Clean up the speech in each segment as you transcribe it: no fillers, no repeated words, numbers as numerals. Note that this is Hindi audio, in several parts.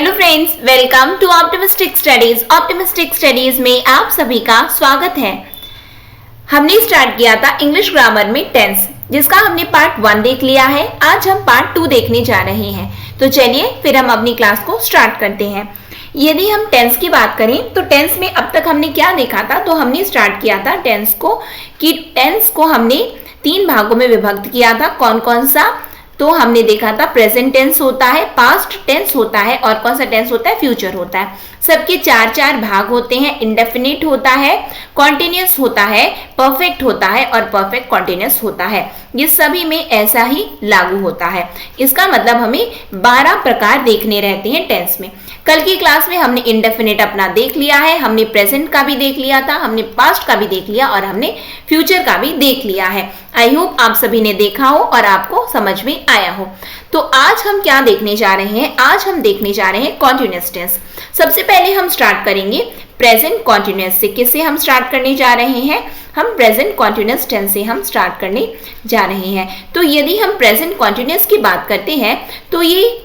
Hello friends, welcome to optimistic studies. Optimistic studies में आप सभी का स्वागत है। हमने स्टार्ट किया था इंग्लिश ग्रामर में टेंस, जिसका हमने पार्ट 1 देख लिया है। आज हम पार्ट 2 देखने जा रहे हैं। तो चलिए फिर हम अपनी क्लास को स्टार्ट करते हैं। यदि हम टेंस की बात करें तो टेंस में अब तक हमने क्या देखा था, तो हमने स्टार्ट किया था टेंस को कि टेंस को हमने 3 भागों में विभक्त किया था। कौन कौन सा? तो हमने देखा था प्रेजेंट टेंस होता है, पास्ट टेंस होता है और कौन सा टेंस होता है? फ्यूचर होता है। सबके 4 भाग होते हैं। इंडेफिनिट होता है, कॉन्टिन्यूअस होता है, परफेक्ट होता है और परफेक्ट कॉन्टिन्यूअस होता है। ये सभी में ऐसा ही लागू होता है। इसका मतलब हमें 12 प्रकार देखने रहते हैं टेंस में। कल की क्लास में हमने इंडेफिनिट अपना देख लिया है, हमने प्रेजेंट का भी देख लिया था, हमने पास्ट का भी देख लिया और हमने फ्यूचर का भी देख लिया है। आई होप आप सभी ने देखा हो और आपको समझ में आया हो। तो आज हम क्या देखने जा रहे हैं? आज हम देखने जा रहे हैं कॉन्टिन्यूअस टेंस। सबसे पहले हम स्टार्ट करेंगे प्रेजेंट कॉन्टिन्यूअस से। किससे हम स्टार्ट करने जा रहे हैं? हम प्रेजेंट कॉन्टिन्यूअस टेंस से हम स्टार्ट करने जा रहे हैं। तो यदि हम प्रेजेंट कॉन्टिन्यूअस की बात करते हैं तो ये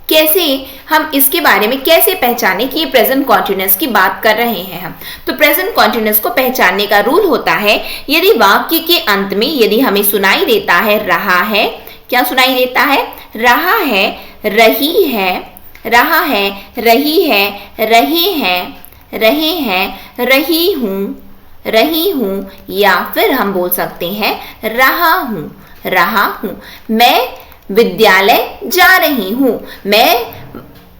कैसे, हम इसके बारे में कैसे पहचाने कि ये प्रेजेंट कॉन्टिन्यूअस की बात कर रहे हैं हम? तो प्रेजेंट कॉन्टिन्यूअस को पहचानने का रूल होता है, यदि वाक्य के अंत में यदि हमें सुनाई देता है रहा है, क्या सुनाई देता है? रहा है, रही है, रहा है, रही है, रहे हैं, रहे हैं, रही हूं, या फिर हम बोल सकते हैं रहा हूं, रहा हूं। मैं विद्यालय जा रही हूं, मैं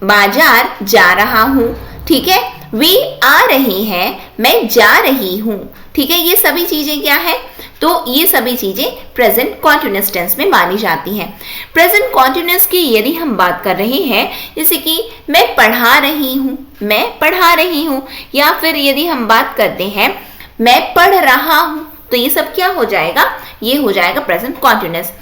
बाजार जा रहा हूं। ठीक है, वे आ रहे हैं, मैं जा रही हूं। ठीक है, ये सभी चीजें क्या है? तो ये सभी चीजें प्रेजेंट कॉन्टिन्यूअस टेंस में मानी जाती हैं। प्रेजेंट कॉन्टिन्यूअस की यदि हम बात कर रहे हैं, जैसे कि मैं पढ़ा रही हूं, मैं पढ़ा रही हूं, या फिर यदि हम बात करते हैं मैं पढ़ रहा हूं, तो ये सब क्या हो जाएगा? ये हो जाएगा प्रेजेंट कॉन्टिन्यूअस।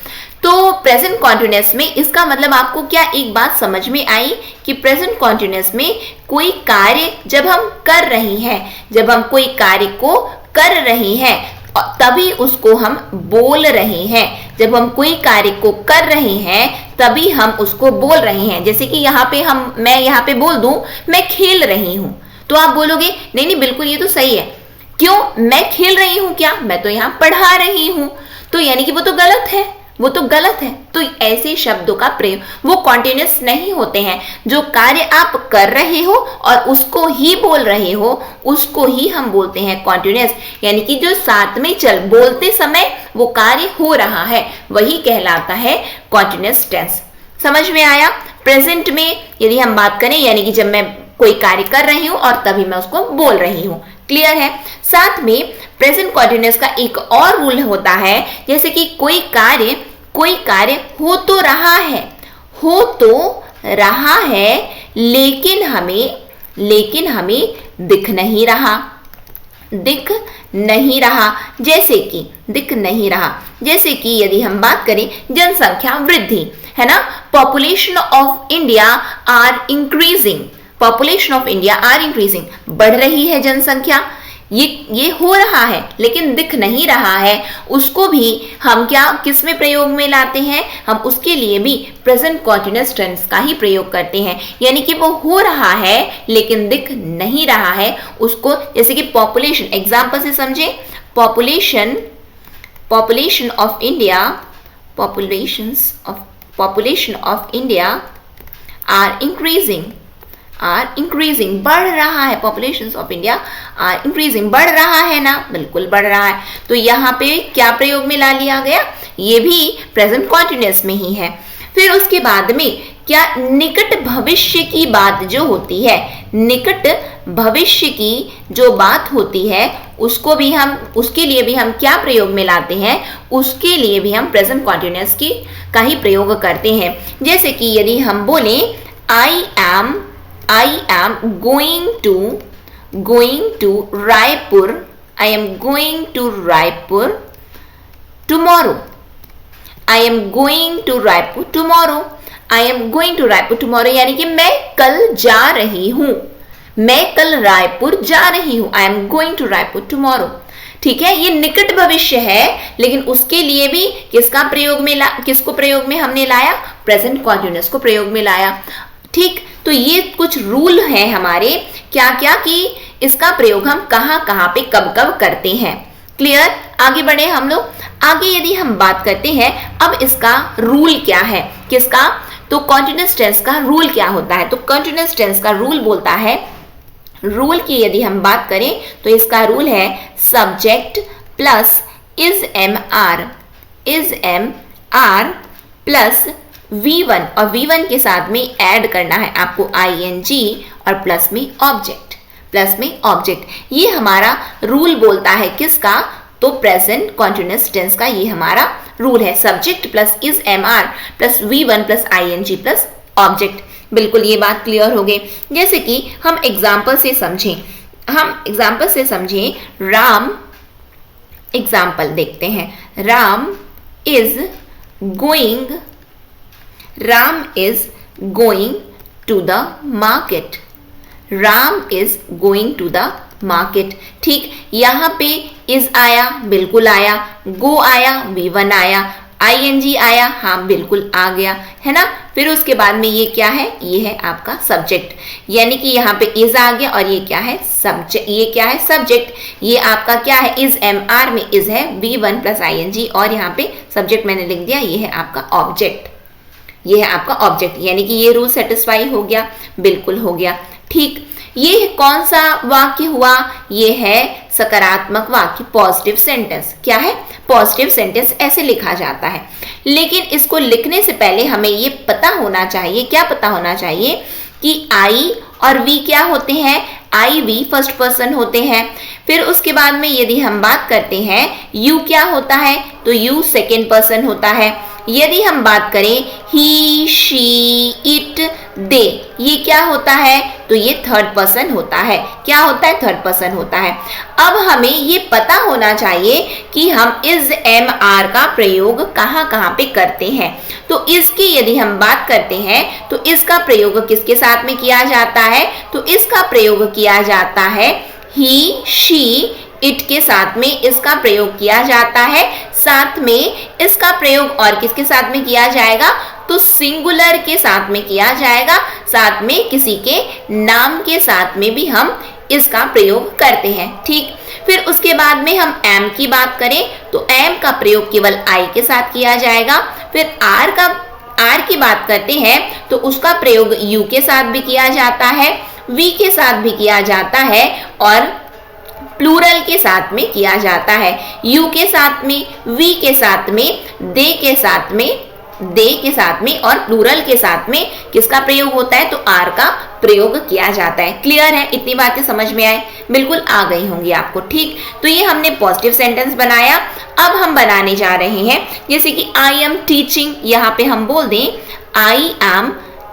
तो प्रेजेंट कॉन्टिन्यूअस में इसका मतलब आपको क्या एक बात समझ में आई कि प्रेजेंट कॉन्टिन्यूअस में कोई कार्य जब हम कर रहे हैं, जब हम कोई कार्य को कर रहे हैं तभी उसको हम बोल रहे हैं। जब हम कोई कार्य को कर रहे हैं तभी हम उसको बोल रहे हैं। जैसे कि यहाँ पे मैं यहाँ पे बोल दूं मैं खेल रही हूं, तो आप बोलोगे नहीं नहीं बिल्कुल ये तो सही है। क्यों? मैं खेल रही हूं क्या? मैं तो यहाँ पढ़ा रही हूं। तो यानी कि वो तो गलत है, वो तो गलत है। तो ऐसे शब्दों का प्रयोग वो कॉन्टिन्यूअस नहीं होते हैं। जो कार्य आप कर रहे हो और उसको ही बोल रहे हो, उसको ही हम बोलते हैं कॉन्टिन्यूअस। यानी कि जो साथ में चल बोलते समय वो कार्य हो रहा है, वही कहलाता है कॉन्टिन्यूअस टेंस। समझ में आया? प्रेजेंट में यदि हम बात करें, यानी कि जब मैं कोई कार्य कर रही हूं और तभी मैं उसको बोल रही हूं। क्लियर है? साथ में प्रेजेंट कॉन्टिन्यूअस का एक और रूल होता है, जैसे कि कोई कार्य हो तो रहा है, हो तो रहा है, लेकिन हमें दिख नहीं रहा, दिख नहीं रहा। जैसे कि दिख नहीं रहा, जैसे कि यदि हम बात करें जनसंख्या वृद्धि, है ना? Population of India are increasing, population of India are increasing, बढ़ रही है जनसंख्या। ये हो रहा है लेकिन दिख नहीं रहा है। उसको भी हम क्या किस में प्रयोग में लाते हैं? हम उसके लिए भी प्रेजेंट कॉन्टिन्यूअस टेंस का ही प्रयोग करते हैं। यानी कि वो हो रहा है लेकिन दिख नहीं रहा है उसको। जैसे कि पॉपुलेशन, एग्जांपल से समझे, population of India, population of India are increasing, बढ़ रहा है। Population of India are increasing, बढ़ रहा है ना? बिल्कुल बढ़ रहा है। तो यहाँ पे क्या प्रयोग में ला लिया गया? ये भी प्रेजेंट कॉन्टिन्यूअस में ही है। फिर उसके बाद में क्या निकट भविष्य की बात जो होती है, निकट भविष्य की जो बात होती है उसको भी हम, उसके लिए भी हम क्या प्रयोग में लाते हैं? उसके लिए भी हम प्रेजेंट कॉन्टिन्यूअस का ही प्रयोग करते हैं। जैसे कि यदि हम बोले I am going to Raipur. I am going to Raipur tomorrow. I am going to Raipur tomorrow. I am going to Raipur tomorrow, यानी कि मैं कल जा रही हूं, मैं कल रायपुर जा रही हूं। I am going to Raipur tomorrow. ठीक है, ये निकट भविष्य है, लेकिन उसके लिए भी किसको प्रयोग में हमने लाया? प्रेजेंट कॉन्टिन्यूअस को प्रयोग में लाया। ठीक, तो ये कुछ रूल है हमारे क्या क्या कि इसका प्रयोग हम कहाँ कहाँ पे कब कब करते हैं। क्लियर? आगे बढ़े हम लोग। आगे यदि हम बात करते हैं अब इसका रूल क्या है, किसका, तो कंटीन्यूअस टेंस का रूल क्या होता है। तो कंटीन्यूअस टेंस का रूल बोलता है, रूल की यदि हम बात करें तो इसका रूल है subject plus is am are plus V1 और V1 के साथ में ऐड करना है आपको ing और प्लस में ऑब्जेक्ट। ये हमारा रूल बोलता है किसका, तो प्रेजेंट कॉन्टिन्यूअस टेंस का ये हमारा रूल है, subject plus is am are plus V1 plus ing plus object. बिल्कुल ये बात क्लियर हो गई। जैसे कि हम एग्जाम्पल से समझें, राम, एग्जाम्पल देखते हैं, Ram is going to the market. Ram is going to the market. ठीक, यहाँ पे इज आया, बिल्कुल आया, गो आया, V1 आया, ing आया, हाँ बिल्कुल आ गया, है ना। फिर उसके बाद में ये क्या है, ये है आपका सब्जेक्ट, यानी कि यहाँ पे इज आ गया और ये क्या है, सब्जेक्ट। ये क्या है, सब्जेक्ट। ये आपका क्या है, इज एम आर में इज है, V1 प्लस ing और यहाँ पे सब्जेक्ट मैंने लिख दिया, ये है आपका ऑब्जेक्ट। ये है आपका ऑब्जेक्ट, यानी कि ये रूल सेटिस्फाई हो गया, बिल्कुल हो गया। ठीक, ये कौन सा वाक्य हुआ, ये है सकारात्मक वाक्य, पॉजिटिव सेंटेंस। क्या है, पॉजिटिव सेंटेंस ऐसे लिखा जाता है। लेकिन इसको लिखने से पहले हमें ये पता होना चाहिए, क्या पता होना चाहिए कि आई और वी क्या होते हैं, आई वी फर्स्ट पर्सन होते हैं। फिर उसके बाद में यदि हम बात करते हैं यू क्या होता है, तो यू सेकेंड पर्सन होता है। यदि हम बात करें ही, शी, इट, दे, ये क्या होता है, तो ये थर्ड पर्सन होता है। क्या होता है, थर्ड पर्सन होता है। अब हमें ये पता होना चाहिए कि हम इज एम आर का प्रयोग कहाँ कहाँ पे करते हैं। तो इसकी यदि हम बात करते हैं तो इसका प्रयोग किसके साथ में किया जाता है, तो इसका प्रयोग किया जाता है ही, शी, इट के साथ में इसका प्रयोग किया जाता है। साथ में इसका प्रयोग और किसके साथ में किया जाएगा, तो सिंगुलर के साथ में किया जाएगा। साथ में किसी के नाम के साथ में भी हम इसका प्रयोग करते हैं। ठीक, फिर उसके बाद में हम एम की बात करें तो एम का प्रयोग केवल आई के साथ किया जाएगा। फिर आर की बात करते हैं तो उसका प्रयोग यू के साथ भी किया जाता है, वी के साथ भी किया जाता है और प्लूरल के साथ में किया जाता है। यू के साथ में, वी के साथ में, दे के साथ में और प्लूरल के साथ में किसका प्रयोग होता है, तो आर का प्रयोग किया जाता है। क्लियर है, इतनी बातें समझ में आए, बिल्कुल आ गई होंगी आपको। ठीक, तो ये हमने पॉजिटिव सेंटेंस बनाया। अब हम बनाने जा रहे हैं जैसे कि आई एम टीचिंग, यहाँ पे हम बोल दें आई एम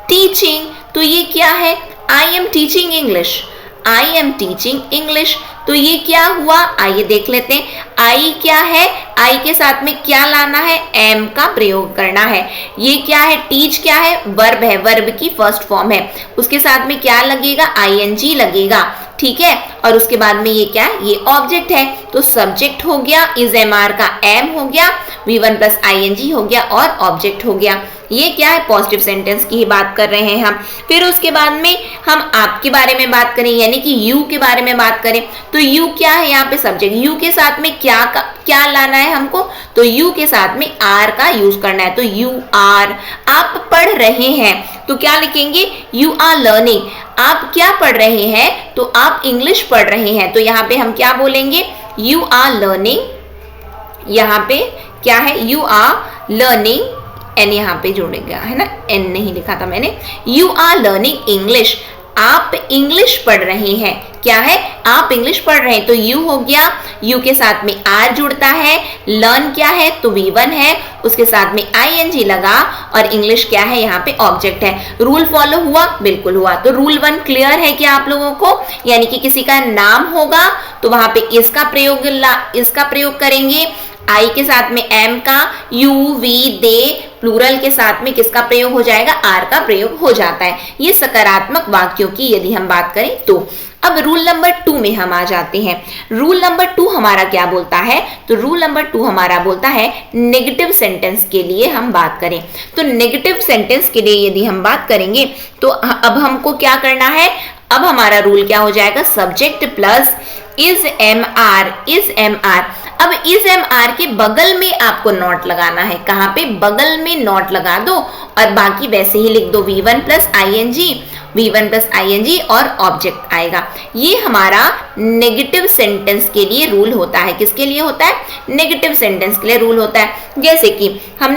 टीचिंग, तो ये क्या है, I am teaching English, I am teaching English. तो ये क्या हुआ, आइए देख लेते हैं। आई क्या है, आई के साथ में क्या लाना है, एम का प्रयोग करना है। ये क्या है, टीच क्या है, वर्ब है, वर्ब की फर्स्ट फॉर्म है, उसके साथ में क्या लगेगा, ing लगेगा। ठीक है, और उसके बाद में ये क्या है, ये ऑब्जेक्ट है, तो सब्जेक्ट हो गया, इज एम आर का एम हो गया, V1 प्लस ing हो गया और ऑब्जेक्ट हो गया। ये क्या है, पॉजिटिव सेंटेंस की ही बात कर रहे हैं हम। फिर उसके बाद में हम आपके बारे में बात करें, यानी कि यू के बारे में बात करें तो यू क्या है, यहाँ पे सब्जेक्ट, यू के साथ में क्या लाना है हमको, तो यू के साथ में आर का यूज करना है। तो यू आर, आप पढ़ रहे हैं तो क्या लिखेंगे, यू आर लर्निंग। आप क्या पढ़ रहे हैं, तो आप इंग्लिश पढ़ रहे हैं, तो यहाँ पे हम क्या बोलेंगे, यू आर लर्निंग। यहाँ पे क्या है, यू आर लर्निंग, एन यहाँ पे जोड़ेगा, है ना, एन नहीं लिखा था मैंने। यू आर लर्निंग इंग्लिश, आप इंग्लिश पढ़ रहे हैं। क्या है, आप इंग्लिश पढ़ रहे हैं, तो यू हो गया, यू के साथ में आर जुड़ता है, लर्न क्या है, तो V1 है, उसके साथ में ing लगा और इंग्लिश क्या है, यहाँ पे ऑब्जेक्ट है। रूल फॉलो हुआ, बिल्कुल हुआ। तो रूल 1 क्लियर है क्या आप लोगों को, यानी कि किसी का नाम होगा तो वहां पे इसका प्रयोग करेंगे, आई के साथ में एम का, यू, वी, दे, प्लूरल के साथ में किसका प्रयोग हो जाएगा, आर का प्रयोग हो जाता है। ये सकारात्मक वाक्यों की यदि हम बात करें तो। अब रूल नंबर 2 में हम आ जाते हैं। रूल नंबर 2 हमारा क्या बोलता है, तो रूल नंबर 2 हमारा बोलता है नेगेटिव सेंटेंस के लिए हम बात करें तो नेगेटिव सेंटेंस के लिए यदि हम बात करेंगे तो अब हमको क्या करना है, अब हमारा रूल क्या हो जाएगा, subject plus is am are, is am are. अब इज एम आर के बगल में आपको नॉट लगाना है, कहां पे, बगल में नॉट लगा दो और बाकी वैसे ही लिख दो V1 plus ING, V1 plus ING और ऑब्जेक्ट आएगा। ये हमारा नेगेटिव सेंटेंस के लिए रूल होता है। किसके लिए होता है, नेगेटिव सेंटेंस के लिए रूल होता है। जैसे कि हम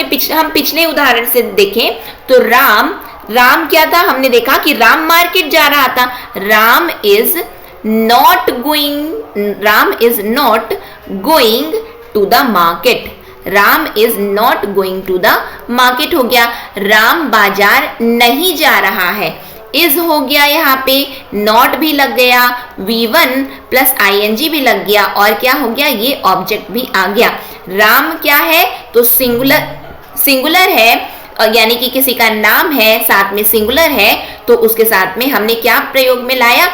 पिछले उदाहरण से देखें तो राम क्या था, हमने देखा कि राम मार्केट जा रहा था। Ram is not going to the market, Ram is not going to the market हो गया। राम बाजार नहीं जा रहा है, इज हो गया, यहाँ पे नॉट भी लग गया, V1 प्लस ING भी लग गया और क्या हो गया, ये ऑब्जेक्ट भी आ गया। राम क्या है, तो सिंगुलर है, यानी कि किसी का नाम है साथ में सिंगुलर है, तो उसके साथ में हमने क्या प्रयोग में लाया,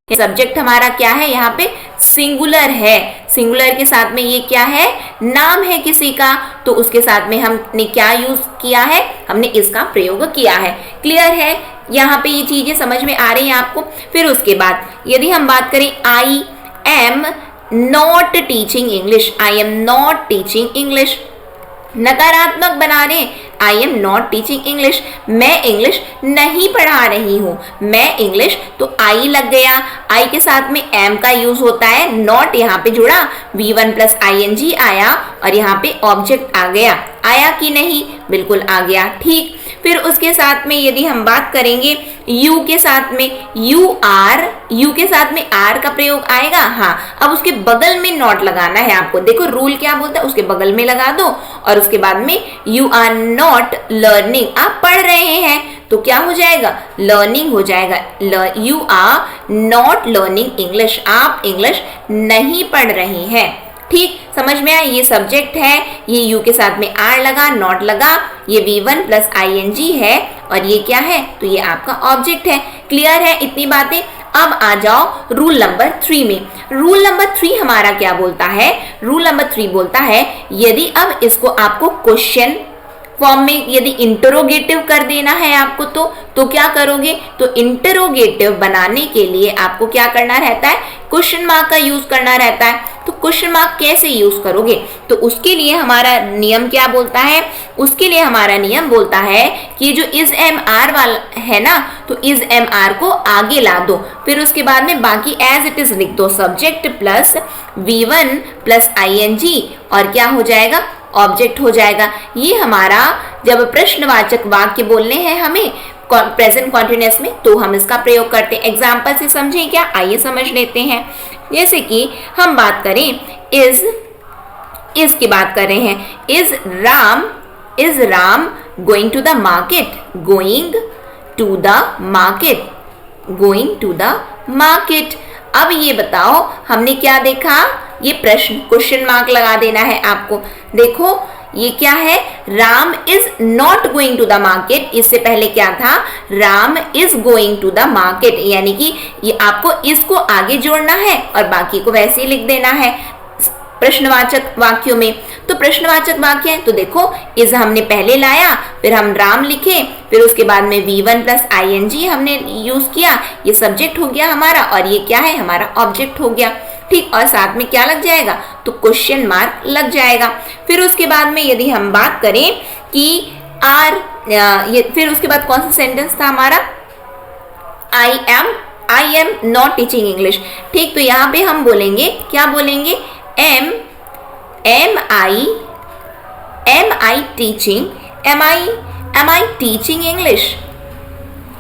सब्जेक्ट हमारा क्या है, यहाँ पे सिंगुलर है। सिंगुलर के साथ में ये क्या है, नाम है किसी का, तो उसके साथ में हमने क्या यूज किया है, हमने इसका प्रयोग किया है। क्लियर है, यहाँ पे ये चीजें समझ में आ रही हैं आपको। फिर उसके बाद यदि हम बात करें I am not teaching English, I am not teaching English, नकारात्मक बना रहे, I am not teaching English, मैं इंग्लिश नहीं पढ़ा रही हूं, मैं इंग्लिश, तो आई लग गया, आई के साथ में एम का यूज होता है, नॉट यहाँ पे जुड़ा, V1 प्लस ING आया और यहाँ पे ऑब्जेक्ट आ गया। आया कि नहीं, बिल्कुल आ गया, ठीक। फिर उसके साथ में यदि हम बात करेंगे यू के साथ में, यू के साथ में आर का प्रयोग आएगा, हाँ। अब उसके बगल में नॉट लगाना है आपको, देखो रूल क्या बोलता है, उसके बगल में लगा दो और उसके बाद में यू आर नॉट लर्निंग, आप पढ़ रहे हैं, तो क्या हो जाएगा, लर्निंग हो जाएगा। You are not learning English, आप इंग्लिश नहीं पढ़ रहे हैं, ठीक। समझ में आया, ये सब्जेक्ट है, ये यू के साथ में आर लगा, नॉट लगा, ये V1 प्लस ING है और ये क्या है, तो ये आपका ऑब्जेक्ट है। क्लियर है इतनी बातें। अब आ जाओ रूल नंबर 3 में। रूल नंबर 3 हमारा क्या बोलता है, रूल नंबर 3 बोलता है यदि अब इसको आपको क्वेश्चन फॉर्म में यदि इंटरोगेटिव कर देना है आपको, तो क्या करोगे, तो इंटरोगेटिव बनाने के लिए आपको क्या करना रहता है, क्वेश्चन मार्क का यूज करना रहता है। तो क्वेश्चन मार्क कैसे यूज करोगे, तो उसके लिए हमारा नियम क्या बोलता है, उसके लिए हमारा नियम बोलता है कि जो इज एम आर वाला है ना, तो इज एम आर को आगे ला दो, फिर उसके बाद में बाकी एज इट इज लिख दो, subject plus V1 plus ING और क्या हो जाएगा, ऑब्जेक्ट हो जाएगा। ये हमारा जब प्रश्नवाचक वाक्य बोलने हैं हमें प्रेजेंट कॉन्टिन्यूअस में, तो हम इसका प्रयोग करते हैं। एग्जाम्पल से समझें क्या, आइए समझ लेते हैं। जैसे कि हम बात करें इज की बात कर रहे हैं, is Ram going to the market, going to the market, going to the market. अब ये बताओ हमने क्या देखा, ये प्रश्न क्वेश्चन मार्क लगा देना है आपको। देखो ये क्या है, Ram is not going to the market, इससे पहले क्या था, Ram is going to the market, यानी कि ये आपको इसको आगे जोड़ना है और बाकी को वैसे ही लिख देना है प्रश्नवाचक वाक्यों में। तो प्रश्नवाचक वाक्य है, तो देखो इज हमने पहले लाया, फिर हम राम लिखे, फिर उसके बाद में V1 प्लस ING हमने यूज किया, ये सब्जेक्ट हो गया हमारा और ये क्या है, हमारा ऑब्जेक्ट हो गया, ठीक। और साथ में क्या लग जाएगा, तो क्वेश्चन मार्क लग जाएगा। फिर उसके बाद में यदि हम बात करें कि फिर उसके बाद कौन सा सेंटेंस था हमारा, I am not teaching English, ठीक। तो यहाँ पे हम बोलेंगे, क्या बोलेंगे, am I teaching English।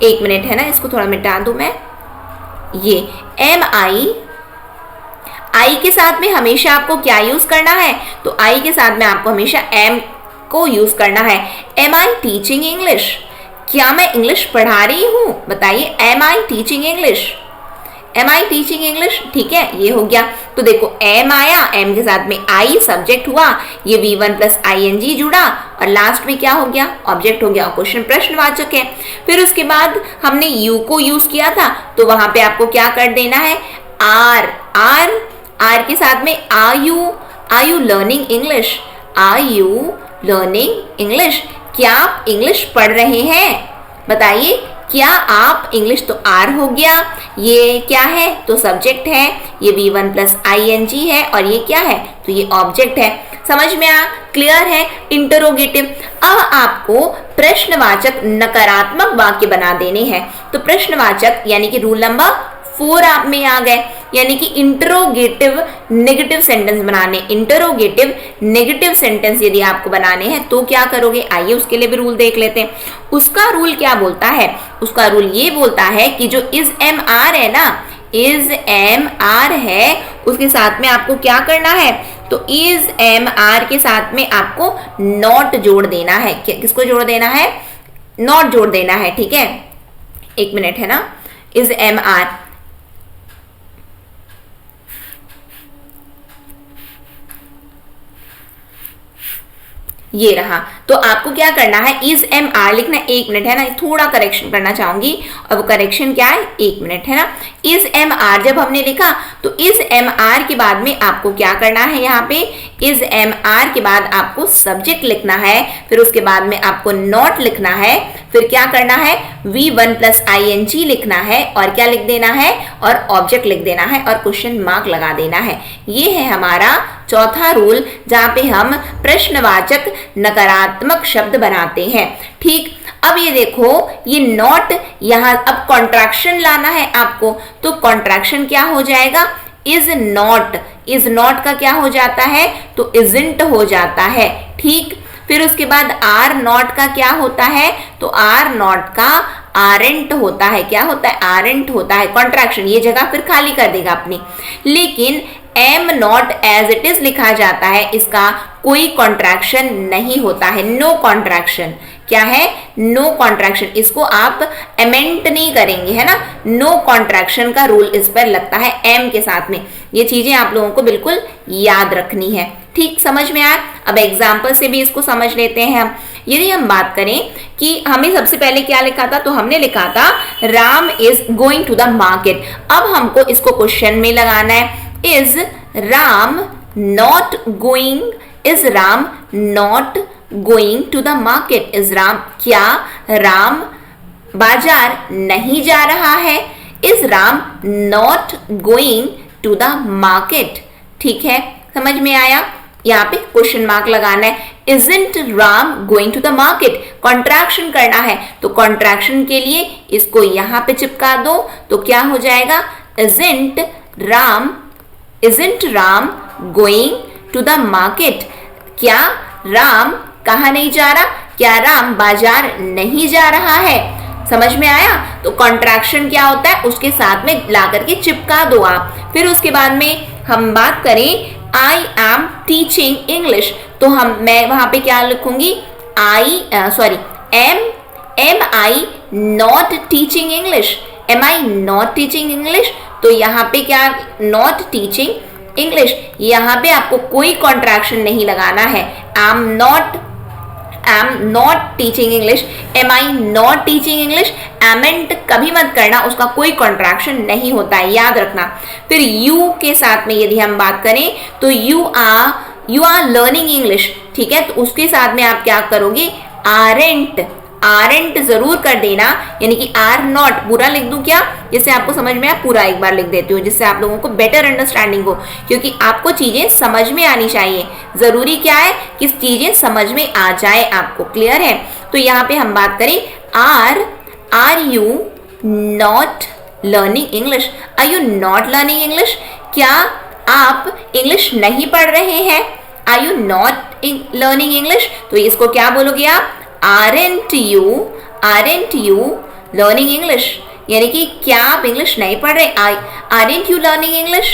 एक मिनट है ना, इसको थोड़ा मिटा दूं मैं। ये आई के साथ में हमेशा आपको क्या यूज करना है, तो आई के साथ में आपको हमेशा एम को यूज करना है। am I teaching English, क्या मैं इंग्लिश पढ़ा रही हूं, बताइए, am I teaching English, am I teaching English, ठीक है, ये हो गया। तो देखो एम आया, एम के साथ में आई सब्जेक्ट हुआ, ये V1 प्लस ING जुड़ा और लास्ट में क्या हो गया, ऑब्जेक्ट हो गया, क्वेश्चन प्रश्नवाचक है। फिर उसके बाद हमने यू को यूज किया था, तो वहां पे आपको क्या कर देना है, आर आर आर के साथ में are you learning English, are you learning English, क्या आप इंग्लिश पढ़ रहे हैं, बताइए क्या आप इंग्लिश, तो आर हो गया, ये क्या है, तो सब्जेक्ट है, ये V1 प्लस ING है और ये क्या है, तो ये ऑब्जेक्ट है। समझ में आ, क्लियर है। इंटरोगेटिव, अब आपको प्रश्नवाचक नकारात्मक वाक्य बना देने हैं, तो प्रश्नवाचक यानी कि रूल नंबर 4 आप में आ गए, यानी कि इंटरोगेटिव नेगेटिव सेंटेंस बनाने, इंटरोगेटिव नेगेटिव सेंटेंस यदि आपको बनाने हैं तो क्या करोगे, आइए उसके लिए भी रूल देख लेते हैं। उसका रूल क्या बोलता है, उसका रूल ये बोलता है कि जो इज एम आर है ना, इज एम आर है, उसके साथ में आपको क्या करना है, तो इज एम आर के साथ में आपको नॉट जोड़ देना है। किसको जोड़ देना है, नॉट जोड़ देना है, ठीक है, एक मिनट है ना, इज एम आर, ये रहा। तो आपको क्या करना है, इज एम आर लिखना, एक मिनट है ना, थोड़ा करेक्शन करना चाहूंगी, और वो करेक्शन क्या है, एक मिनट है ना। इज एम आर जब हमने लिखा तो इज एम आर के बाद में आपको क्या करना है, यहाँ पे इज एम आर के बाद आपको सब्जेक्ट लिखना है, फिर उसके बाद में आपको नॉट लिखना है, फिर क्या करना है, V1 प्लस ING लिखना है और क्या लिख देना है, और ऑब्जेक्ट लिख देना है और क्वेश्चन मार्क लगा देना है। ये है हमारा चौथा रूल, जहां पे हम प्रश्नवाचक नकारात्मक शब्द बनाते हैं। ठीक, अब ये देखो, ये नॉट, यहाँ अब कॉन्ट्रैक्शन लाना है आपको, तो कॉन्ट्रैक्शन क्या हो जाएगा, इज नॉट, इज नॉट का क्या हो जाता है, तो इजंट हो जाता है। ठीक, फिर उसके बाद आर नॉट का क्या होता है, तो आर नॉट का आरेंट होता है, क्या होता है, आरेंट होता है, कॉन्ट्रैक्शन, ये जगह फिर खाली कर देगा अपनी। लेकिन am not as it is लिखा जाता है, इसका कोई कॉन्ट्रैक्शन नहीं होता है, नो कॉन्ट्रैक्शन, क्या है, नो कॉन्ट्रैक्शन, इसको आप अमेंड नहीं करेंगे, है ना, नो कॉन्ट्रैक्शन का रूल इस पर लगता है एम के साथ में। ये चीजें आप लोगों को बिल्कुल याद रखनी है। ठीक, समझ में आया। अब एग्जाम्पल से भी इसको समझ लेते हैं हम। यदि हम बात करें कि हमें सबसे पहले क्या लिखा था, तो हमने लिखा था Ram is going to the market. अब हमको इसको क्वेश्चन में लगाना है, is Ram not going, is Ram not going to the market, is Ram, क्या राम बाजार नहीं जा रहा है, is Ram not going to the market. ठीक है, समझ में आया। यहाँ पे क्वेश्चन मार्क लगाना है, isn't Ram going to the market, contraction करना है, तो कॉन्ट्रैक्शन के लिए इसको यहाँ पे चिपका दो, तो क्या हो जाएगा, isn't Ram going to the market, क्या राम कहाँ नहीं जा रहा, क्या राम बाजार नहीं जा रहा है। समझ में आया। तो कॉन्ट्रैक्शन क्या होता है, उसके साथ में ला करके चिपका दो आप। फिर उसके बाद में हम बात करें आई एम टीचिंग इंग्लिश, तो मैं वहां पे क्या लिखूंगी, am I not teaching English, am I not teaching English, तो यहाँ पे क्या, नॉट टीचिंग इंग्लिश, यहाँ पे आपको कोई कॉन्ट्रैक्शन नहीं लगाना है, am not teaching English, am I not teaching English, amn't कभी मत करना, उसका कोई कॉन्ट्रैक्शन नहीं होता है, याद रखना। फिर यू के साथ में यदि हम बात करें तो यू आर लर्निंग इंग्लिश, ठीक है, तो उसके साथ में आप क्या करोगे, आरेंट जरूर कर देना, यानी कि आर नॉट पूरा लिख दूं क्या, जिससे आपको समझ में आए, पूरा एक बार लिख देती हूँ जिससे आप लोगों को बेटर अंडरस्टैंडिंग हो, क्योंकि आपको चीजें समझ में आनी चाहिए। जरूरी क्या है कि चीजें समझ में आ जाए आपको, क्लियर है। तो यहाँ पे हम बात करें, are you not learning English, are you not learning English, क्या आप इंग्लिश नहीं पढ़ रहे हैं, are you not learning English, तो इसको क्या बोलोगे आप, aren't you learning English, यानी कि क्या आप इंग्लिश नहीं पढ़ रहे, aren't you learning English।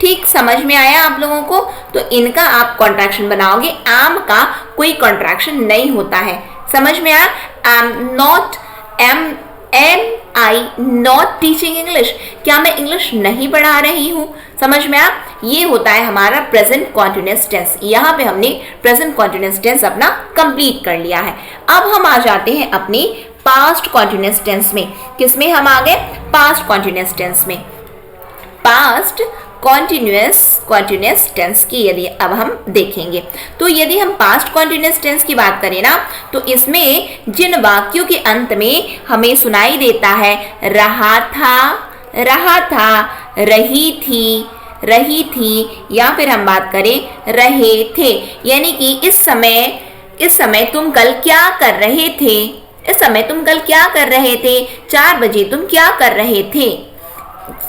ठीक, समझ में आया आप लोगों को। तो इनका आप कॉन्ट्रैक्शन बनाओगे, एम का कोई कॉन्ट्रैक्शन नहीं होता है, समझ में आया। Am I not teaching English, क्या मैं इंग्लिश नहीं पढ़ा रही हूँ? समझ में आया? ये होता है हमारा प्रेजेंट कॉन्टिन्यूअस टेंस। यहाँ पे हमने प्रेजेंट कॉन्टिन्यूअस टेंस अपना कंप्लीट कर लिया है। अब हम आ जाते हैं अपने पास्ट कॉन्टिन्यूअस टेंस में। किसमें हम आ गए? पास्ट कॉन्टिन्यूअस टेंस में। पास्ट कॉन्टिन्यूअस टेंस की यदि अब हम देखेंगे तो यदि हम पास्ट कॉन्टिन्यूअस टेंस की बात करें ना, तो इसमें जिन वाक्यों के अंत में हमें सुनाई देता है रहा था, रही थी, या फिर हम बात करें रहे थे, यानी कि इस समय तुम कल क्या कर रहे थे? इस समय तुम कल क्या कर रहे थे? 4 बजे तुम क्या कर रहे थे?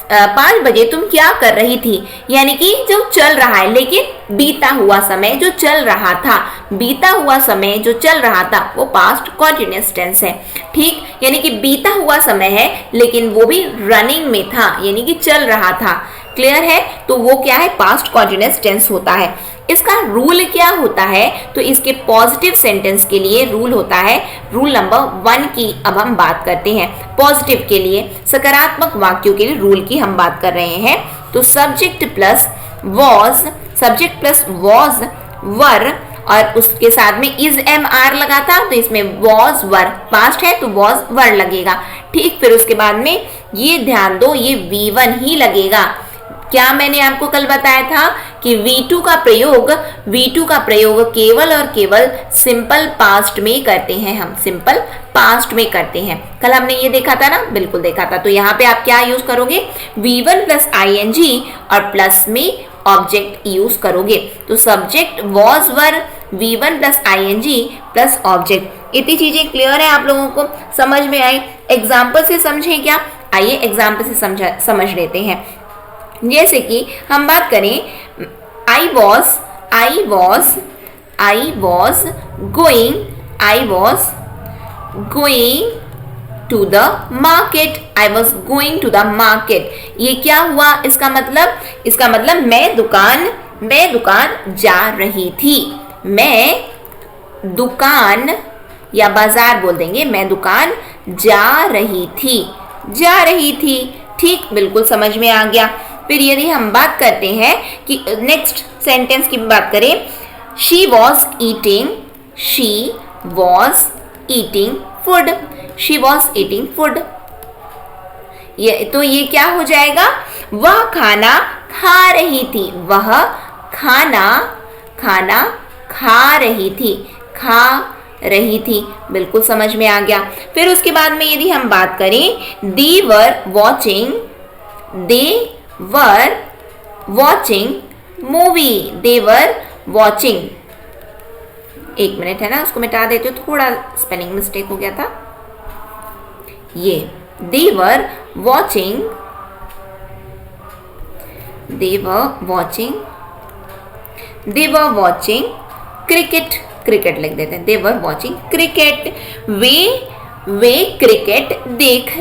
5 बजे तुम क्या कर रही थी? यानी कि जो चल रहा है, लेकिन बीता हुआ समय जो चल रहा था, बीता हुआ समय जो चल रहा था वो पास्ट कॉन्टिन्यूअस टेंस है। ठीक, यानी कि बीता हुआ समय है लेकिन वो भी रनिंग में था, यानी कि चल रहा था। क्लियर है? तो वो क्या है? पास्ट कॉन्टिन्यूअस टेंस होता है। इसका रूल क्या होता है? तो इसके पॉजिटिव सेंटेंस के लिए रूल होता है, रूल नंबर 1 की अब हम बात करते हैं। पॉजिटिव के लिए, सकारात्मक वाक्यों के लिए रूल की हम बात कर रहे हैं। तो सब्जेक्ट प्लस वॉज वर, और उसके साथ में इज एम आर लगा था, तो इसमें वॉज वर, पास्ट है तो वॉज वर लगेगा। ठीक, फिर उसके बाद में ये ध्यान दो, ये V1 ही लगेगा। क्या मैंने आपको कल बताया था कि V2 का प्रयोग केवल और केवल सिंपल पास्ट में करते हैं, हम सिंपल पास्ट में करते हैं। कल हमने ये देखा था ना, बिल्कुल देखा था। तो यहाँ पे आप क्या यूज करोगे? V1 प्लस ing और प्लस में ऑब्जेक्ट यूज करोगे। तो subject was were, V1 plus ing plus object. इतनी चीजें क्लियर है आप लोगों को? समझ में आई? एग्जाम्पल से समझे क्या? आइए एग्जाम्पल से समझ लेते हैं। जैसे कि हम बात करें I was going to the market। ये क्या हुआ? इसका मतलब मैं दुकान जा रही थी। मैं दुकान या बाजार बोल देंगे, मैं दुकान जा रही थी। ठीक, बिल्कुल समझ में आ गया। फिर यदि हम बात करते हैं कि नेक्स्ट सेंटेंस की बात करें, शी वॉज ईटिंग फूड। ये क्या हो जाएगा? वह खाना खा रही थी। वह खाना खा रही थी। बिल्कुल समझ में आ गया। फिर उसके बाद में यदि हम बात करें, they were watching movie। एक मिनट है ना, उसको मिटा देते हो, थोड़ा स्पेलिंग मिस्टेक हो गया था। ये they were watching क्रिकेट लिख देते हैं। they were watching cricket। Way cricket देख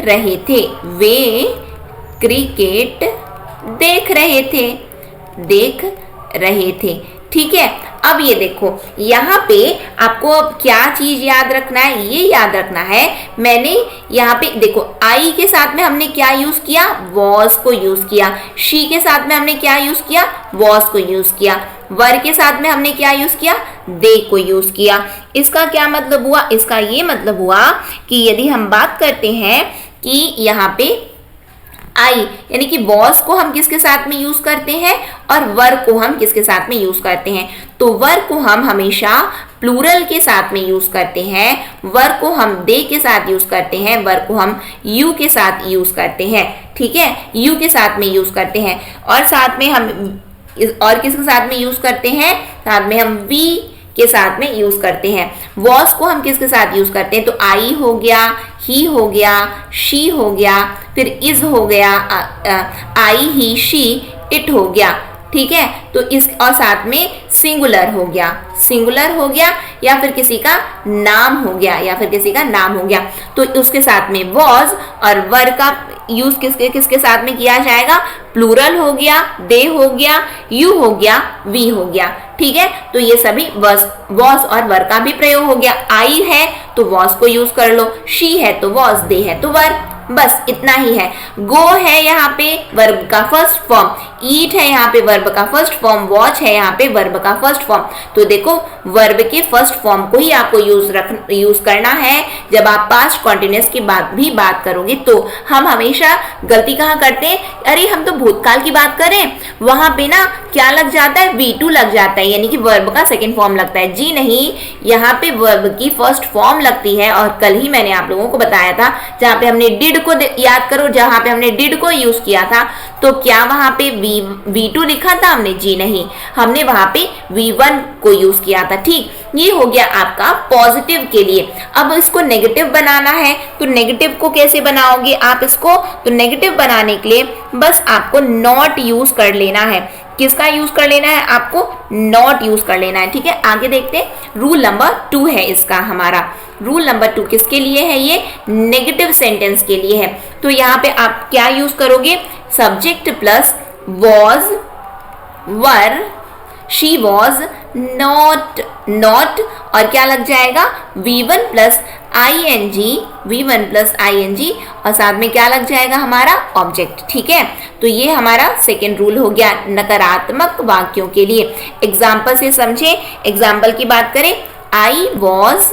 रहे थे। ठीक है, अब ये देखो, यहाँ पे आपको अब क्या चीज याद रखना है? ये याद रखना है, मैंने यहाँ पे देखो आई के साथ में हमने क्या यूज किया? वॉज को यूज किया। शी के साथ में हमने क्या यूज किया? वॉज को यूज किया। वर के साथ में हमने क्या यूज किया? दे को यूज किया। इसका क्या मतलब हुआ? इसका ये मतलब हुआ कि यदि हम बात करते हैं कि यहाँ पे आई, यानी कि वॉज को हम किसके साथ में यूज करते हैं और वर को हम किसके साथ में यूज करते हैं? तो वर को हम हमेशा प्लूरल के साथ में यूज करते हैं, वर को हम दे के साथ यूज करते हैं, वर को हम यू के साथ यूज करते हैं। ठीक है, यू के साथ में यूज करते हैं, और साथ में हम और किसके साथ में यूज करते हैं? साथ में हम वी के साथ में यूज करते हैं। वॉज को हम किसके साथ यूज करते हैं? तो आई हो गया, ही हो गया, शी हो गया, फिर इज हो गया, आई ही शी, इट हो गया। ठीक है, तो इस और साथ में सिंगुलर हो गया, या फिर किसी का नाम हो गया, तो उसके साथ में वॉज और वर का यूज किसके साथ में किया जाएगा? प्लूरल हो गया, दे हो गया, यू हो गया, वी हो गया। ठीक है, तो ये सभी वॉज और वर का भी प्रयोग हो गया। आई है तो वॉज को यूज कर लो, शी है तो वॉज, दे है तो वर, बस इतना ही है। गो है यहाँ पे वर्ब का फर्स्ट फॉर्म, ईट है यहाँ पे वर्ब का फर्स्ट फॉर्म, वॉच है यहाँ पे वर्ब का फर्स्ट फॉर्म। तो देखो वर्ब के फर्स्ट फॉर्म को ही आपको यूज करना है जब आप पास्ट कॉन्टिन्यूअस की बात करोगे। तो हम हमेशा गलती कहाँ करते हैं, अरे हम तो भूतकाल की बात करें, वहां पे ना क्या लग जाता है, V2 लग जाता है, यानी कि वर्ब का सेकेंड फॉर्म लगता है। जी नहीं, यहाँ पे वर्ब की फर्स्ट फॉर्म लगती है। और कल ही मैंने आप लोगों को बताया था, जहाँ पे हमने डिड को याद करो, जहां पे हमने डिड को यूज किया था तो क्या वहां पे V2 लिखा था हमने? जी नहीं, हमने वहां पे V1 को यूज किया था। ठीक, ये हो गया आपका पॉजिटिव के लिए। अब इसको नेगेटिव बनाना है, तो नेगेटिव को कैसे बनाओगे आप इसको? तो नेगेटिव बनाने के लिए बस आपको नॉट यूज कर लेना है। किसका यूज कर लेना है? आपको नॉट यूज कर लेना है। ठीक है, आगे देखते हैं। रूल नंबर 2 है इसका हमारा। रूल नंबर 2 किसके लिए है? ये नेगेटिव सेंटेंस के लिए है। तो यहाँ पे आप क्या यूज करोगे? Subject plus was, were, she was, not और क्या लग जाएगा? V1 plus ING, V1 plus ING और साथ में क्या लग जाएगा? हमारा ऑब्जेक्ट। ठीक है, तो ये हमारा सेकेंड रूल हो गया नकारात्मक वाक्यों के लिए। एग्जाम्पल से समझे, एग्जाम्पल की बात करें, I was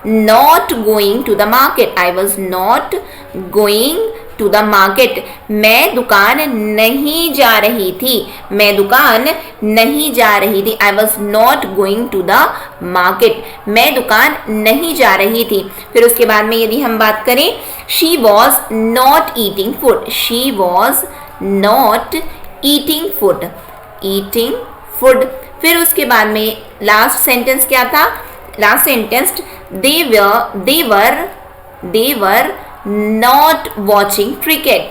not going to the market, I was not going to the market, मैं दुकान नहीं जा रही थी, मैं दुकान नहीं जा रही थी। I was not going to the market, मैं दुकान नहीं जा रही थी। फिर उसके बाद में यदि हम बात करें, she was not eating food, she was not eating food, eating food। फिर उसके बाद में लास्ट सेंटेंस क्या था? Last sentence, they were not watching cricket,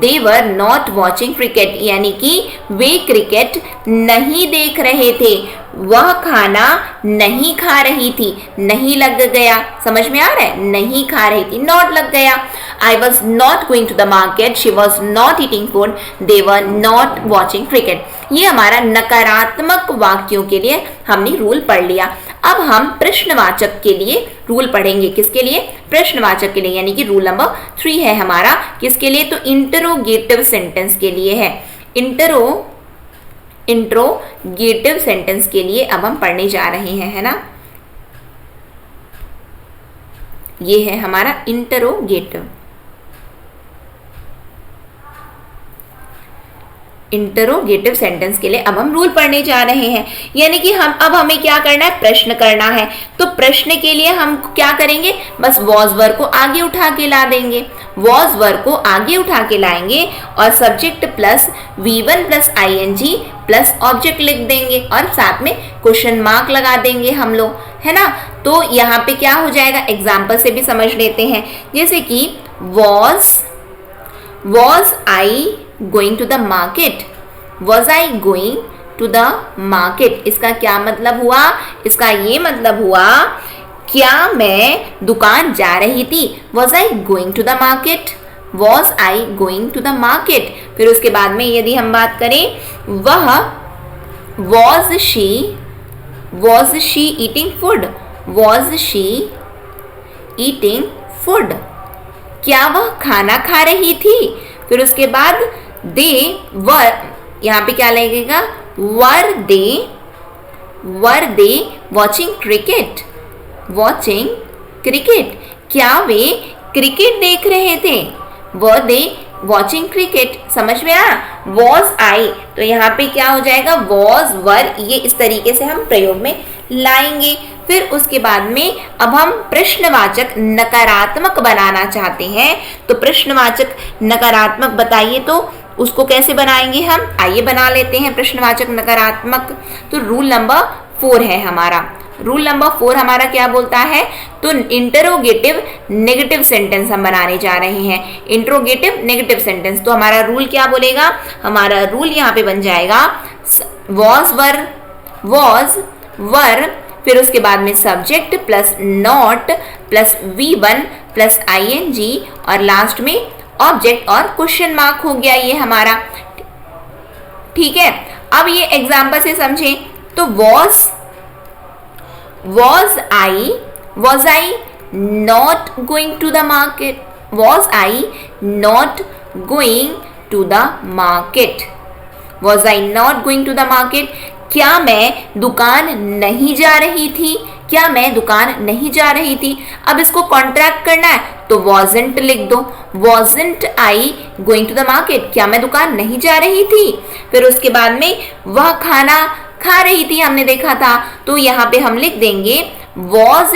they were not watching cricket, यानी कि वे क्रिकेट नहीं देख रहे थे, वह खाना नहीं खा रही थी। नहीं लग गया, समझ में आ रहा है? नहीं खा रही थी, नॉट लग गया। I was not going to the market, she was not eating food, they were not watching cricket। ये हमारा नकारात्मक वाक्यों के लिए हमने रूल पढ़ लिया। अब हम प्रश्नवाचक के लिए रूल पढ़ेंगे। किसके लिए? प्रश्नवाचक के लिए, यानी कि रूल नंबर 3 है हमारा। किसके लिए? तो इंटरोगेटिव सेंटेंस के लिए है। इंट्रोगेटिव सेंटेंस के लिए अब हम पढ़ने जा रहे हैं, है ना? ये है हमारा इंटरोगेटिव सेंटेंस के लिए अब हम रूल पढ़ने जा रहे हैं। यानी कि हमें क्या करना है? प्रश्न करना है। तो प्रश्न के लिए हम क्या करेंगे? बस वॉज वर को आगे उठा के ला देंगे, वॉज वर को आगे उठा के लाएंगे और subject plus V1 plus ING plus object लिख देंगे और साथ में क्वेश्चन मार्क लगा देंगे हम लोग, है ना? तो यहाँ पे क्या हो जाएगा? एग्जाम्पल से भी समझ लेते हैं। जैसे कि was I going to the market, was I going to the market, इसका क्या मतलब हुआ? इसका ये मतलब हुआ, क्या मैं दुकान जा रही थी? was I going to the market, was I going to the market। फिर उसके बाद में यदि हम बात करें, वह was she eating food, was she eating food, क्या वह खाना खा रही थी? फिर उसके बाद they were, यहाँ पे क्या लगेगा? were they watching cricket, क्या वे क्रिकेट देख रहे थे? were they watching cricket। समझ में आया? was I, तो यहाँ पे क्या हो जाएगा? was were, ये इस तरीके से हम प्रयोग में लाएंगे। फिर उसके बाद में अब हम प्रश्नवाचक नकारात्मक बनाना चाहते हैं। तो प्रश्नवाचक नकारात्मक बताइए, तो उसको कैसे बनाएंगे हम? आइए बना लेते हैं प्रश्नवाचक नकारात्मक। तो रूल नंबर 4 है हमारा। रूल नंबर 4 हमारा क्या बोलता है? तो इंटरोगेटिव नेगेटिव सेंटेंस हम बनाने जा रहे हैं। इंटरोगेटिव नेगेटिव सेंटेंस, तो हमारा रूल क्या बोलेगा? हमारा रूल यहाँ पे बन जाएगा was were, फिर उसके बाद में subject plus not plus V1 plus ING और लास्ट में ऑब्जेक्ट और क्वेश्चन मार्क हो गया ये हमारा। ठीक है, अब ये एग्जाम्पल से समझें। तो was I not going to the market? Was I not going to the market? Was I not going to the market? क्या मैं दुकान नहीं जा रही थी? क्या मैं दुकान नहीं जा रही थी? अब इसको कॉन्ट्रैक्ट करना है तो wasn't लिख दो। wasn't I going to the market? क्या मैं दुकान नहीं जा रही थी? फिर उसके बाद में वह खाना खा रही थी, हमने देखा था, तो यहाँ पे हम लिख देंगे was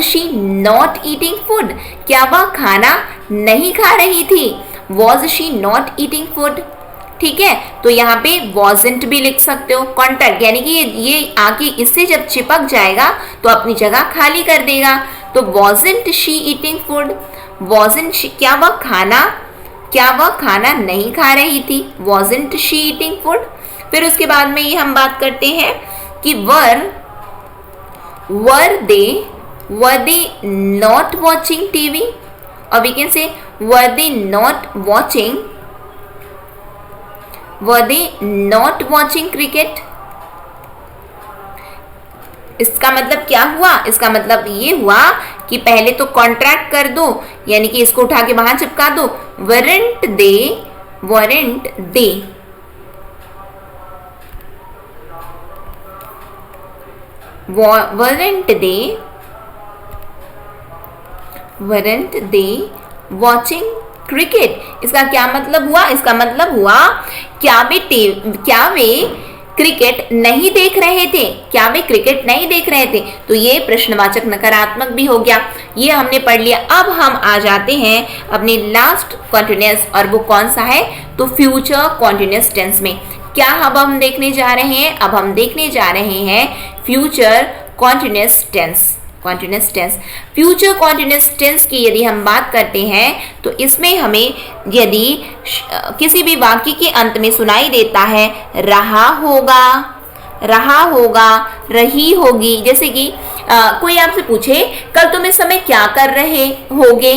she not eating food? क्या वह खाना नहीं खा रही थी? was she not eating food? ठीक है, तो यहाँ पे wasn't भी लिख सकते हो। कॉन्ट्रैक्ट यानी कि ये आगे इससे जब चिपक जाएगा तो अपनी जगह खाली कर देगा। तो wasn't she eating food? wasn't she, क्या वह खाना नहीं खा रही थी? wasn't she eating food? फिर उसके बाद में ये हम बात करते हैं कि were they not watching TV? or we can say were they not watching cricket? इसका मतलब क्या हुआ? इसका मतलब ये हुआ कि पहले तो कॉन्ट्रैक्ट कर दो, यानी कि इसको उठा के वहां चिपका दो। weren't they watching cricket? इसका क्या मतलब हुआ? इसका मतलब हुआ क्या वे क्रिकेट नहीं देख रहे थे? क्या वे क्रिकेट नहीं देख रहे थे? तो ये प्रश्नवाचक नकारात्मक भी हो गया। ये हमने पढ़ लिया। अब हम आ जाते हैं अपने लास्ट कॉन्टिन्यूअस, और वो कौन सा है? तो फ्यूचर कॉन्टिन्यूअस टेंस में क्या अब हम देखने जा रहे हैं? अब हम देखने जा रहे हैं future continuous tense. Future continuous tense की यदि हम बात करते हैं तो इसमें हमें यदि किसी भी वाक्य के अंत में सुनाई देता है रहा होगा, रही होगी, जैसे कि कोई आपसे पूछे कल तुम इस समय क्या कर रहे होगे?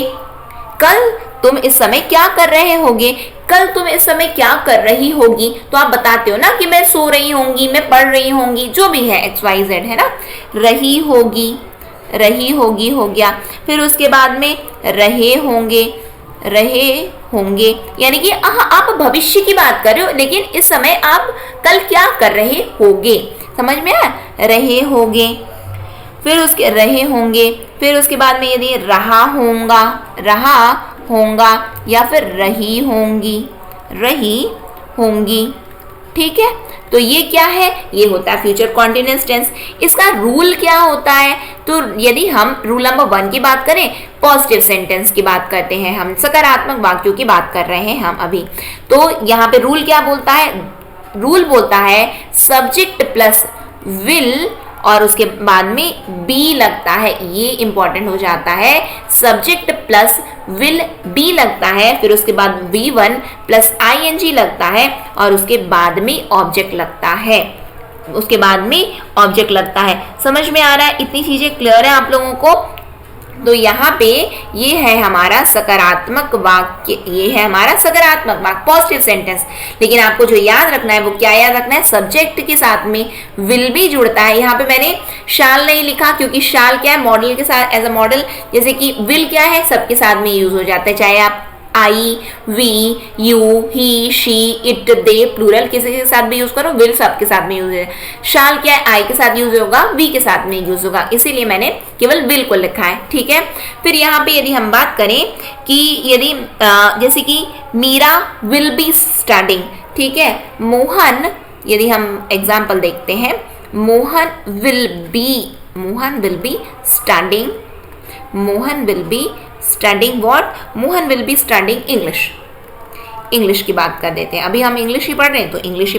कल तुम इस समय क्या कर रहे होगे? कल तुम इस समय क्या कर रही होगी? तो आप बताते हो ना कि मैं सो रही होंगी, मैं पढ़ रही होंगी, जो भी है XYZ है ना। रही होगी हो गया। फिर उसके बाद में रहे होंगे यानी कि आप भविष्य की बात कर रहे हो, लेकिन इस समय आप कल क्या कर रहे होगे? समझ में आया? रहे होंगे। फिर उसके बाद में यदि रहा होगा या फिर रही होंगी। ठीक है, तो ये क्या है? ये होता है फ्यूचर कॉन्टिन्यूअस टेंस। इसका रूल क्या होता है? तो यदि हम रूल नंबर 1 की बात करें, पॉजिटिव सेंटेंस की बात करते हैं, हम सकारात्मक वाक्यों की बात कर रहे हैं हम अभी। तो यहाँ पे रूल क्या बोलता है? रूल बोलता है सब्जेक्ट प्लस विल और उसके बाद में बी लगता है। ये इंपॉर्टेंट हो जाता है। सब्जेक्ट प्लस विल बी लगता है, फिर उसके बाद V1 प्लस ING लगता है और उसके बाद में ऑब्जेक्ट लगता है। समझ में आ रहा है? इतनी चीजें क्लियर है आप लोगों को? तो यहाँ पे ये है हमारा सकारात्मक वाक्य, पॉजिटिव सेंटेंस। लेकिन आपको जो याद रखना है वो क्या याद रखना है? सब्जेक्ट के साथ में विल भी जुड़ता है। यहाँ पे मैंने शाल नहीं लिखा क्योंकि शाल क्या है? मॉडल के साथ, एज अ मॉडल। जैसे कि विल क्या है? सबके साथ में यूज हो जाता है, चाहे आप I, we, you, he, she, it, they, plural किसी के साथ भी यूज करो, विल सबके साथ में यूज है। शाल क्या है? आई के साथ यूज होगा, वी के साथ में यूज होगा, इसीलिए मैंने केवल विल को लिखा है। ठीक है, फिर यहाँ पे यदि हम बात करें कि यदि जैसे कि मीरा विल बी स्टडिंग। ठीक है, मोहन, यदि हम एग्जाम्पल देखते हैं, Mohan will be studying what? Mohan will be studying English की बात कर देते हैं। अभी हम इंग्लिश ही पढ़ रहे हैं तो इंग्लिश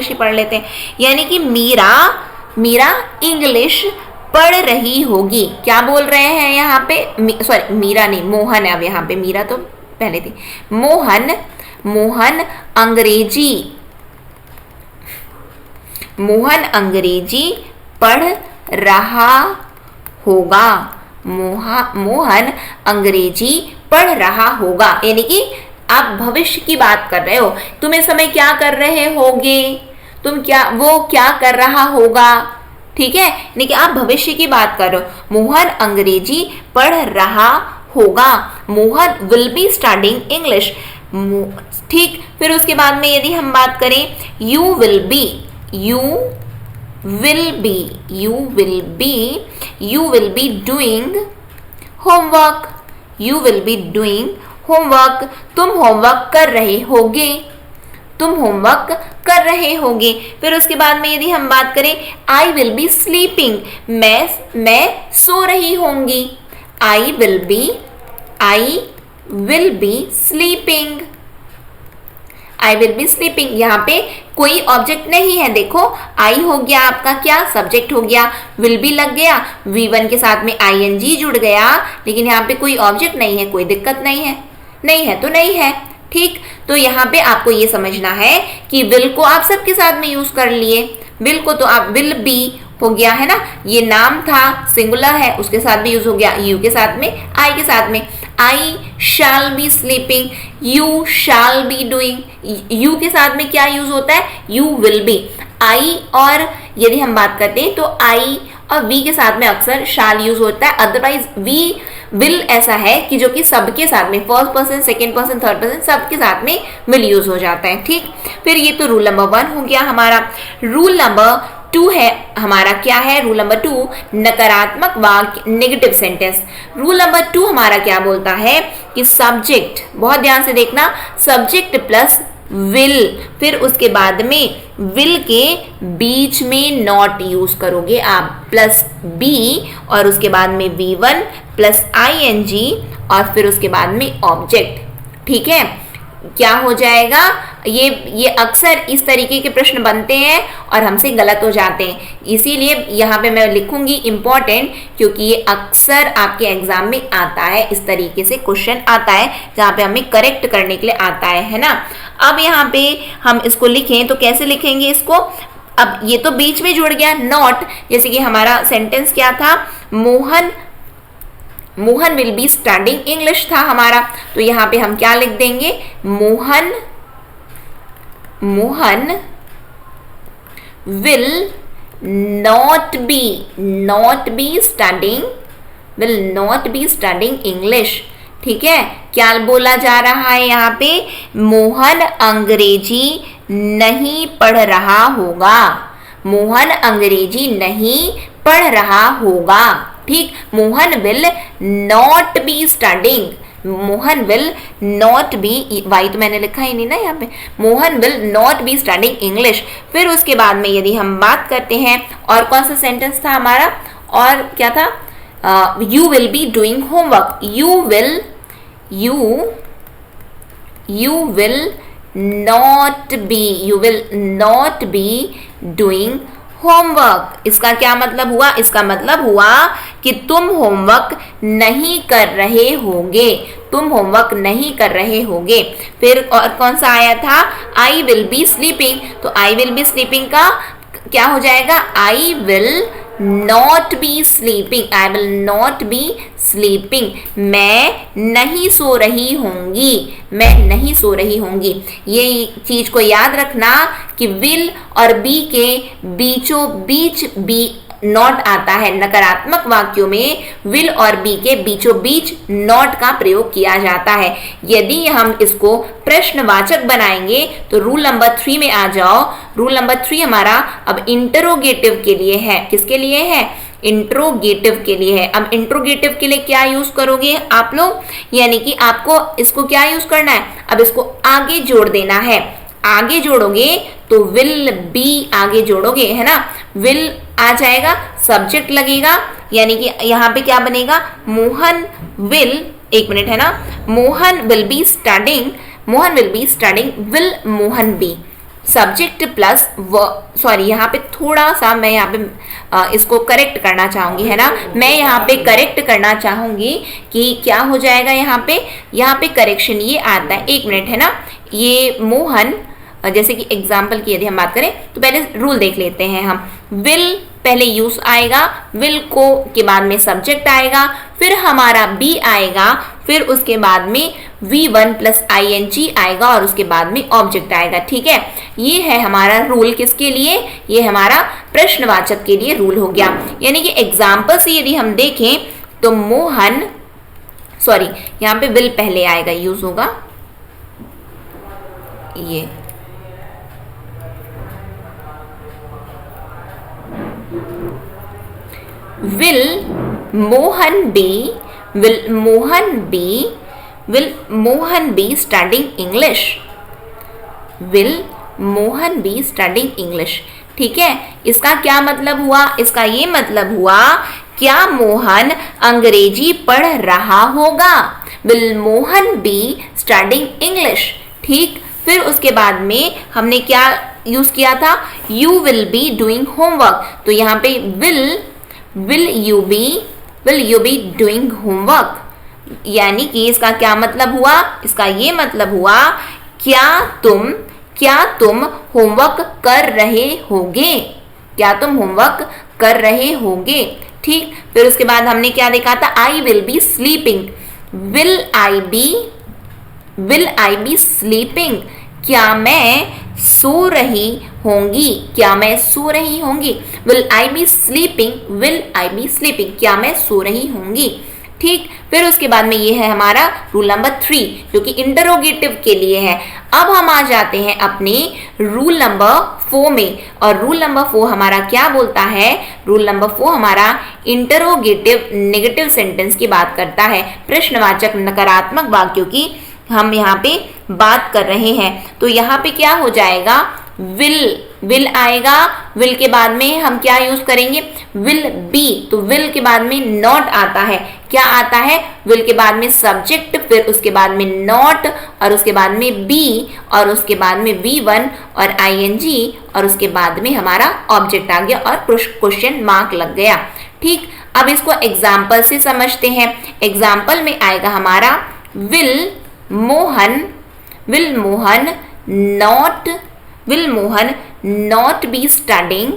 ही पढ़ लेते हैं। यानी कि मीरा इंग्लिश पढ़ रही होगी। क्या बोल रहे हैं यहाँ पे? सॉरी, मीरा नहीं, मोहन है। अब यहाँ पे मीरा तो पहले थी। मोहन अंग्रेजी पढ़ रहा होगा। मोहन अंग्रेजी पढ़ रहा होगा, यानी कि आप भविष्य की बात कर रहे हो। तुम इस समय क्या कर रहे होगे? वो क्या कर रहा होगा, ठीक है, यानी कि आप भविष्य की बात कर रहे हो। मोहन अंग्रेजी पढ़ रहा होगा, Mohan will be studying English, ठीक। फिर उसके बाद में यदि हम बात करें you will be, you will be doing homework, you will be doing homework, तुम होमवर्क कर रहे होगे, तुम होमवर्क कर रहे होगे। फिर उसके बाद में यदि हम बात करें आई विल बी स्लीपिंग, मैं सो रही होंगी, I will be sleeping, I will be sleeping. यहाँ पे कोई ऑब्जेक्ट नहीं है, देखो आई हो गया आपका क्या, सब्जेक्ट हो गया, विल बी लग गया, V1 के साथ में ING जुड़ गया, लेकिन यहाँ पे कोई ऑब्जेक्ट नहीं है, कोई दिक्कत नहीं है, नहीं है तो नहीं है, ठीक। तो यहाँ पे आपको ये समझना है कि विल को आप सबके साथ में यूज कर लिए, विल को तो आप विल बी हो गया है ना, ये नाम था सिंगुलर है, उसके साथ भी यूज हो गया, यू के साथ में, आई के साथ में, I shall be sleeping, you shall be doing, you के साथ में क्या यूज होता है, यू विल बी। आई और यदि हम बात करते हैं तो आई और वी के साथ में अक्सर शैल यूज होता है, अदरवाइज वी विल ऐसा है कि जो कि सबके साथ में first person, second person, third person सबके साथ में विल यूज हो जाता है, ठीक। फिर ये तो रूल नंबर 1 हो गया हमारा। रूल नंबर 2 है हमारा, क्या है रूल नंबर 2, नकारात्मक वाक्य, नेगेटिव सेंटेंस। रूल नंबर 2 हमारा क्या बोलता है कि सब्जेक्ट, बहुत ध्यान से देखना, सब्जेक्ट प्लस विल, फिर उसके बाद में विल के बीच में नॉट यूज करोगे आप, प्लस बी और उसके बाद में V1 प्लस ING और फिर उसके बाद में ऑब्जेक्ट, ठीक है। क्या हो जाएगा, ये अक्सर इस तरीके के प्रश्न बनते हैं और हमसे गलत हो जाते हैं, इसीलिए यहाँ पे मैं लिखूंगी इम्पॉर्टेंट, क्योंकि ये अक्सर आपके एग्जाम में आता है, इस तरीके से क्वेश्चन आता है जहाँ पे हमें करेक्ट करने के लिए आता है ना। अब यहाँ पे हम इसको लिखें तो कैसे लिखेंगे इसको, अब ये तो बीच में जुड़ गया नॉट, जैसे कि हमारा सेंटेंस क्या था, Mohan will be studying English था हमारा, तो यहाँ पे हम क्या लिख देंगे, Mohan will not be studying English, ठीक है। क्या बोला जा रहा है यहाँ पे, मोहन अंग्रेजी नहीं पढ़ रहा होगा, मोहन अंग्रेजी नहीं पढ़ रहा होगा, ठीक। Mohan will not be studying, Mohan will not be, Y तो मैंने लिखा ही नहीं ना यहाँ पे, Mohan will not be studying English. फिर उसके बाद में यदि हम बात करते हैं और कौन सा सेंटेंस था हमारा, और क्या था, you will be doing homework, you will not be doing homework. इसका क्या मतलब हुआ, इसका मतलब हुआ कि तुम होमवर्क नहीं कर रहे होगे, तुम होमवर्क नहीं कर रहे होगे। फिर और कौन सा आया था, आई विल बी स्लीपिंग, तो आई विल बी स्लीपिंग का क्या हो जाएगा, I will not B sleeping, I will not B sleeping, मैं नहीं सो रही होंगी, मैं नहीं सो रही होंगी। ये चीज को याद रखना कि विल और बी के बीचों बीच बी नॉट आता है, नकारात्मक वाक्यों में विल और बी के बीचों बीच नॉट का प्रयोग किया जाता है। यदि हम इसको प्रश्नवाचक बनाएंगे तो रूल नंबर 3 में आ जाओ। रूल नंबर 3 हमारा अब इंटरोगेटिव के लिए है, किसके लिए है, इंट्रोगेटिव के लिए है। अब इंट्रोगेटिव के लिए क्या यूज करोगे आप लोग, यानी कि आपको इसको क्या यूज करना है, अब इसको आगे जोड़ देना है, आगे जोड़ोगे तो विल बी आगे जोड़ोगे है ना, विल आ जाएगा, सब्जेक्ट लगेगा, यानी कि यहाँ पे क्या बनेगा, मोहन विल, एक मिनट है ना, Mohan will be studying will Mohan be, subject plus sorry यहाँ पे थोड़ा सा मैं यहाँ पे इसको करेक्ट करना चाहूंगी है ना, मैं यहाँ पे करेक्ट करना चाहूंगी कि क्या हो जाएगा, यहाँ पे करेक्शन ये आता है, एक मिनट है ना, ये मोहन, जैसे कि एग्जाम्पल की यदि हम बात करें तो पहले रूल देख लेते हैं हम, विल पहले यूज आएगा, विल को के बाद में सब्जेक्ट आएगा, फिर हमारा बी आएगा, फिर उसके बाद में V1 प्लस ing आएगा और उसके बाद में ऑब्जेक्ट आएगा। ठीक है, ये है हमारा रूल किसके लिए, ये हमारा प्रश्नवाचक के लिए रूल हो गया। यानी कि एग्जाम्पल से यदि हम देखें तो मोहन, सॉरी यहाँ पे विल पहले आएगा, यूज होगा ये, will Mohan be studying English? Will Mohan be studying English? ठीक है, इसका क्या मतलब हुआ, इसका ये मतलब हुआ क्या मोहन अंग्रेजी पढ़ रहा होगा। Will Mohan be studying English? ठीक, फिर उसके बाद में हमने क्या यूज किया था, you will be doing homework, तो यहाँ पे will you be doing homework, यानी कि इसका क्या मतलब हुआ, इसका ये मतलब हुआ क्या तुम होमवर्क कर रहे होगे, क्या तुम होमवर्क कर रहे होगे। ठीक, फिर उसके बाद हमने क्या देखा था, I will be sleeping, will I B sleeping, क्या मैं सो रही होंगी, क्या मैं सो रही होंगी। विल आई बी स्लीपिंग, क्या मैं सो रही होंगी। ठीक, फिर उसके बाद में ये है हमारा रूल नंबर 3 जो कि इंटरोगेटिव के लिए है। अब हम आ जाते हैं अपने रूल नंबर 4 में, और रूल नंबर 4 हमारा क्या बोलता है, रूल नंबर 4 हमारा इंटरोगेटिव नेगेटिव सेंटेंस की बात करता है, प्रश्नवाचक नकारात्मक वाक्यों की हम यहाँ पे बात कर रहे हैं। तो यहाँ पे क्या हो जाएगा, विल आएगा, विल के बाद में हम क्या यूज करेंगे, विल बी, तो विल के बाद में नॉट आता है, क्या आता है, विल के बाद में सब्जेक्ट, फिर उसके बाद में नॉट, और उसके बाद में बी, और उसके बाद में V1 और ing, और उसके बाद में हमारा ऑब्जेक्ट आ गया और क्वेश्चन मार्क लग गया। ठीक, अब इसको एग्जाम्पल से समझते हैं। एग्जाम्पल में आएगा हमारा will Mohan not be studying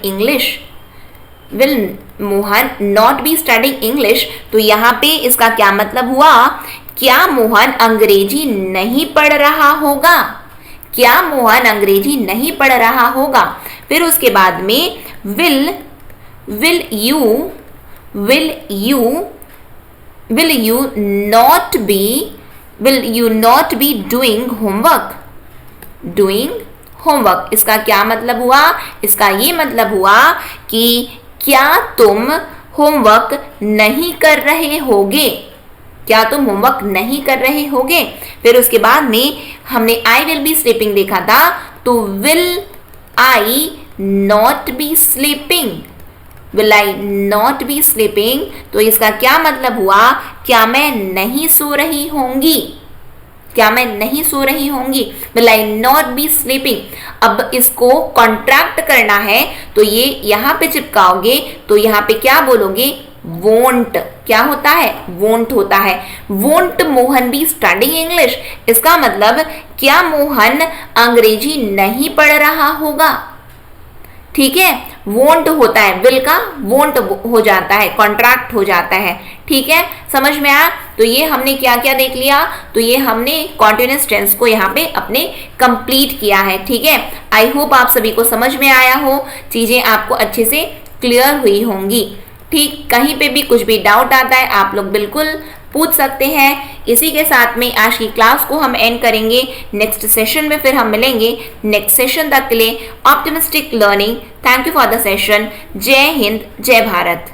English, will Mohan not be studying English, तो यहाँ पे इसका क्या मतलब हुआ, क्या मोहन अंग्रेजी नहीं पढ़ रहा होगा, क्या मोहन अंग्रेजी नहीं पढ़ रहा होगा। फिर उसके बाद में will you not be doing homework, इसका क्या मतलब हुआ, इसका ये मतलब हुआ कि क्या तुम होमवर्क नहीं कर रहे होगे, क्या तुम होमवर्क नहीं कर रहे होगे। फिर उसके बाद में हमने आई विल बी स्लीपिंग देखा था, तो will I not be sleeping, will I not be sleeping, तो इसका क्या मतलब हुआ, क्या मैं नहीं सो रही होंगी, क्या मैं नहीं सो रही होंगी, will I not be sleeping। अब इसको कॉन्ट्रैक्ट करना है तो ये यहाँ पे चिपकाओगे, तो यहाँ पे क्या बोलोगे, won't, क्या होता है, won't होता है। won't Mohan B studying English, इसका मतलब क्या मोहन अंग्रेजी नहीं पढ़ रहा होगा। ठीक है, वोंट होता है, विल का वोंट हो जाता है, कॉन्ट्रैक्ट हो जाता है। ठीक है, समझ में आया। तो ये हमने क्या क्या देख लिया, तो ये हमने कॉन्टिन्यूअस टेंस को यहाँ पे अपने कंप्लीट किया है। ठीक है, आई होप आप सभी को समझ में आया हो, चीजें आपको अच्छे से क्लियर हुई होंगी। ठीक, कहीं पे भी कुछ भी डाउट आता है आप लोग बिल्कुल पूछ सकते हैं। इसी के साथ में आज की क्लास को हम एंड करेंगे। नेक्स्ट सेशन में फिर हम मिलेंगे। नेक्स्ट सेशन तक के लिए optimistic learning. Thank you for the session. जय हिंद, जय भारत।